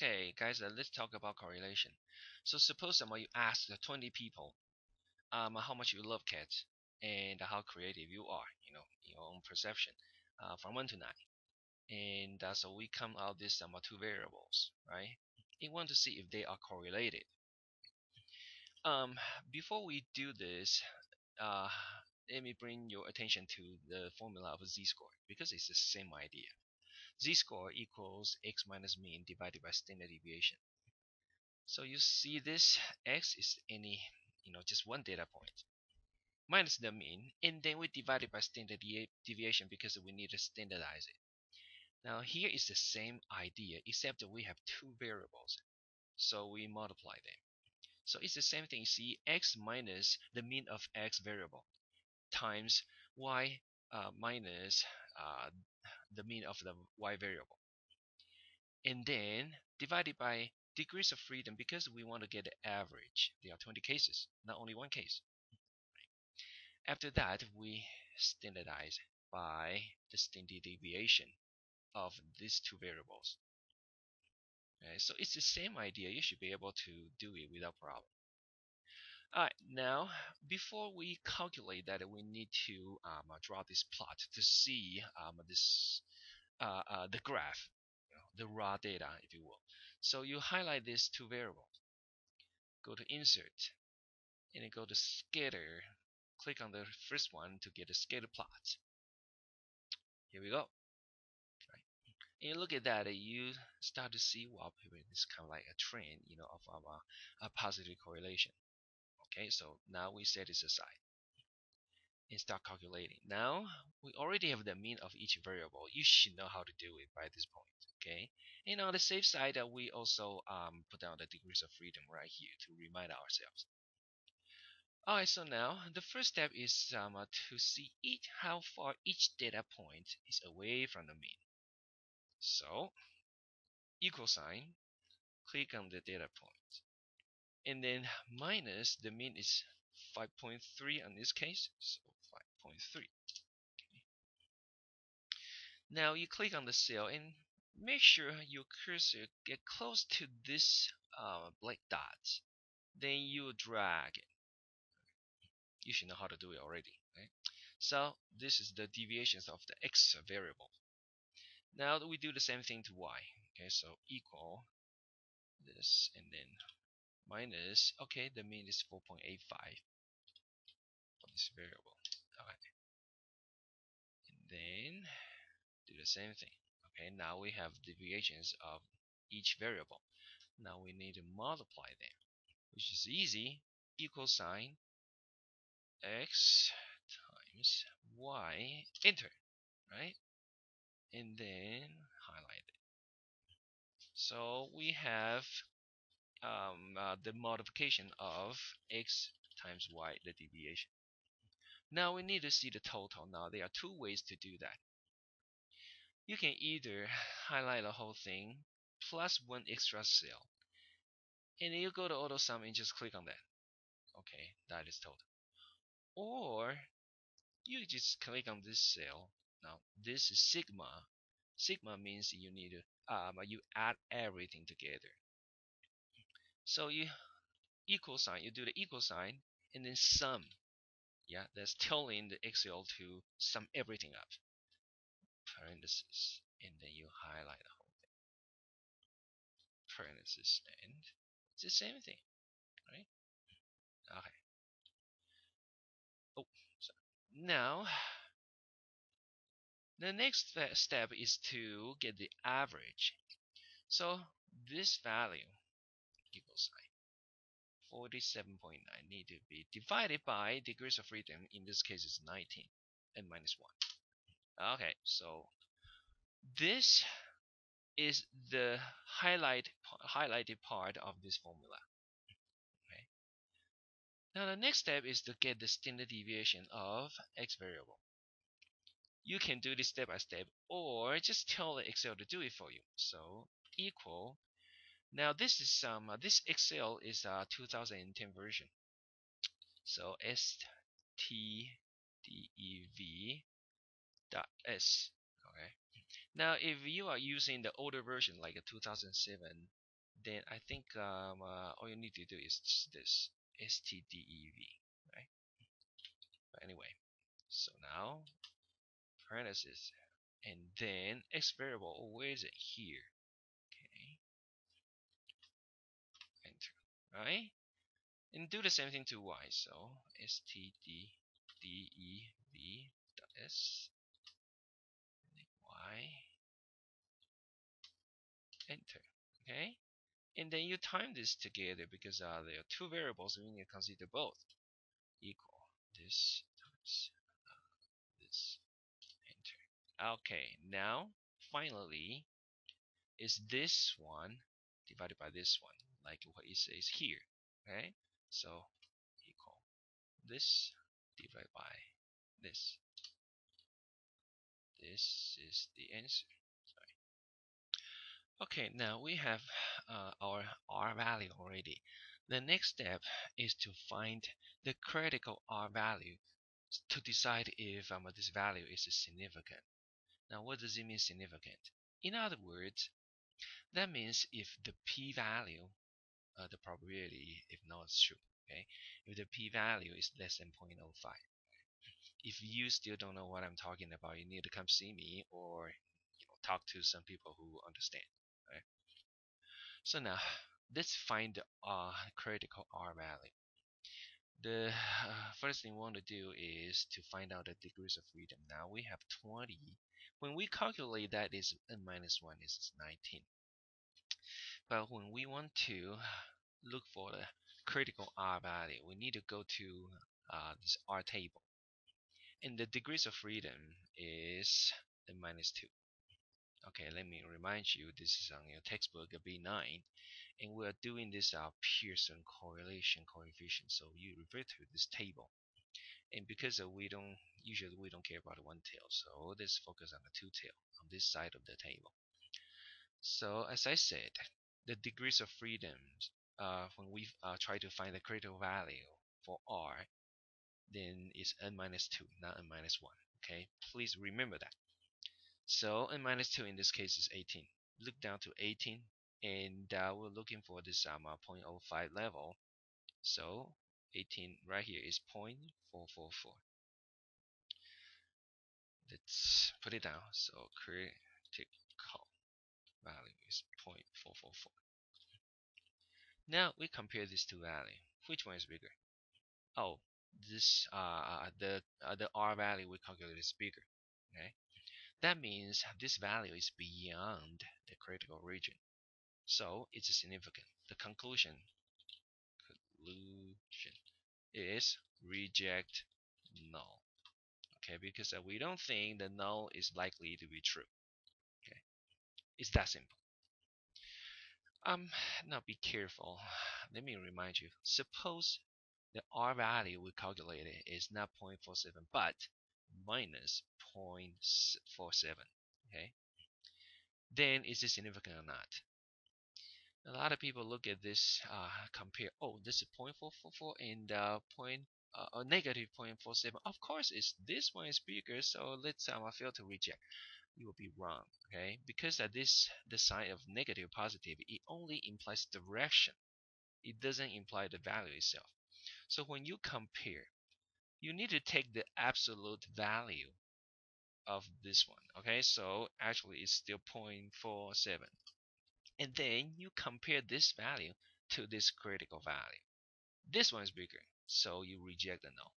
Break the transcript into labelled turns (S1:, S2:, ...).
S1: Okay, guys, let's talk about correlation. So suppose you ask the 20 people how much you love cats and how creative you are, your own perception from 1 to 9. And so we come out this two variables, right? We want to see if they are correlated. Um, Before we do this, uh, let me bring your attention to the formula of z-score because it's the same idea. Z-score equals x minus mean divided by standard deviation. So you see this x is any, just one data point minus the mean, and then we divide it by standard deviation because we need to standardize it. Now here is the same idea except that we have two variables, so we multiply them. So it's the same thing. See, x minus the mean of x variable times y minus the mean of the y variable, and then divided by degrees of freedom because we want to get the average. There are 20 cases, not only one case. After that, we standardize by the standard deviation of these two variables. Okay, so it's the same idea. You should be able to do it without problem. Alright, now before we calculate that, we need to draw this plot to see this the graph, the raw data, if you will. So you highlight these two variables, go to Insert, and then go to Scatter. Click on the first one to get a scatter plot. Here we go. Right. And you look at that, you start to see it's kind of like a trend, of a positive correlation. Okay, so now we set this aside and start calculating. Now we already have the mean of each variable. You should know how to do it by this point. Okay, and on the safe side, we also put down the degrees of freedom right here to remind ourselves. Alright, so now the first step is to see how far each data point is away from the mean. So equal sign, click on the data point, and then minus the mean is 5.3 in this case, so 5.3. Now you click on the cell and make sure your cursor get close to this black dot. Then you drag it. You should know how to do it already, right? So this is the deviations of the x variable. Now we do the same thing to y. Okay, so equal this and then minus. Okay, the mean is 4.85 for this variable. Okay, and then do the same thing. Okay, now we have deviations of each variable. Now we need to multiply them, which is easy. Equal sign x times y, enter, right? And then highlight it. So we have the multiplication of x times y, the deviation. Now we need to see the total. Now there are two ways to do that. You can either highlight the whole thing plus one extra cell, and then you go to auto sum and just click on that. Okay, that is total. Or you just click on this cell. Now this is sigma. Sigma means you need to you add everything together. So you equal sign, you do the equal sign and then sum. Yeah, that's telling the Excel to sum everything up. Parentheses, and then you highlight the whole thing. Parentheses, and it's the same thing, right? Okay. Oh, sorry. Now the next step is to get the average. So this value equal sign 47.9 need to be divided by degrees of freedom. In this case, is 19 and minus 1. Okay, so this is the highlighted part of this formula. Okay. Now the next step is to get the standard deviation of x variable. You can do this step by step, or just tell the Excel to do it for you. So equal. Now this is this Excel is a 2010 version. So stdev.s. Okay. Now if you are using the older version like a 2007 then I think all you need to do is just this stdev, right? But anyway, so now parentheses, and then x variable. Oh, where is it? Here. Okay, enter. Right, and do the same thing to y. So stdev dot s y, enter. Okay, and then you time this together because there are two variables, so we need to consider both. Equal this times this, enter. Okay, now finally is this one divided by this one, like what it says here. Okay, so equal this divided by this. This is the answer. Sorry. Okay, now we have our R value already. The next step is to find the critical R value to decide if this value is significant. Now, what does it mean significant? In other words, that means if the p-value, the probability, if not true, okay, if the p-value is less than 0.05, if you still don't know what I'm talking about, you need to come see me or talk to some people who understand. Right? So now let's find the critical R value. The first thing we want to do is to find out the degrees of freedom. Now we have 20. When we calculate that, is n minus 1 is 19. But when we want to look for the critical R value, we need to go to this R table. And the degrees of freedom is n minus 2. Okay, let me remind you, this is on your textbook B9, and we are doing this Pearson correlation coefficient. So you refer to this table. And because we don't care about the one tail, so let's focus on the two tail on this side of the table. So as I said, the degrees of freedom when we try to find the critical value for R, then it's n minus 2, not n minus 1. Okay, please remember that. So n minus 2 in this case is 18. Look down to 18, and we're looking for this 0.05 level. So 18 right here is 0.444. Let's put it down. So critical value is 0.444. Now we compare these two values. Which one is bigger? Oh, this the R value we calculate is bigger. Okay, that means this value is beyond the critical region, so it's significant. The conclusion is reject null. Okay, because we don't think the null is likely to be true. Okay, it's that simple. Now be careful. Let me remind you. Suppose the R value we calculated is not 0.47 but minus 0.47. Okay, then is it significant or not? A lot of people look at this, compare. Oh, this is 0.444 and negative 0.47. Of course, this one is bigger, so let's fail to reject. You will be wrong, okay? Because the sign of negative positive, it only implies direction. It doesn't imply the value itself. So when you compare, you need to take the absolute value of this one, okay? So actually it's still 0.47. And then you compare this value to this critical value. This one is bigger, so you reject the null.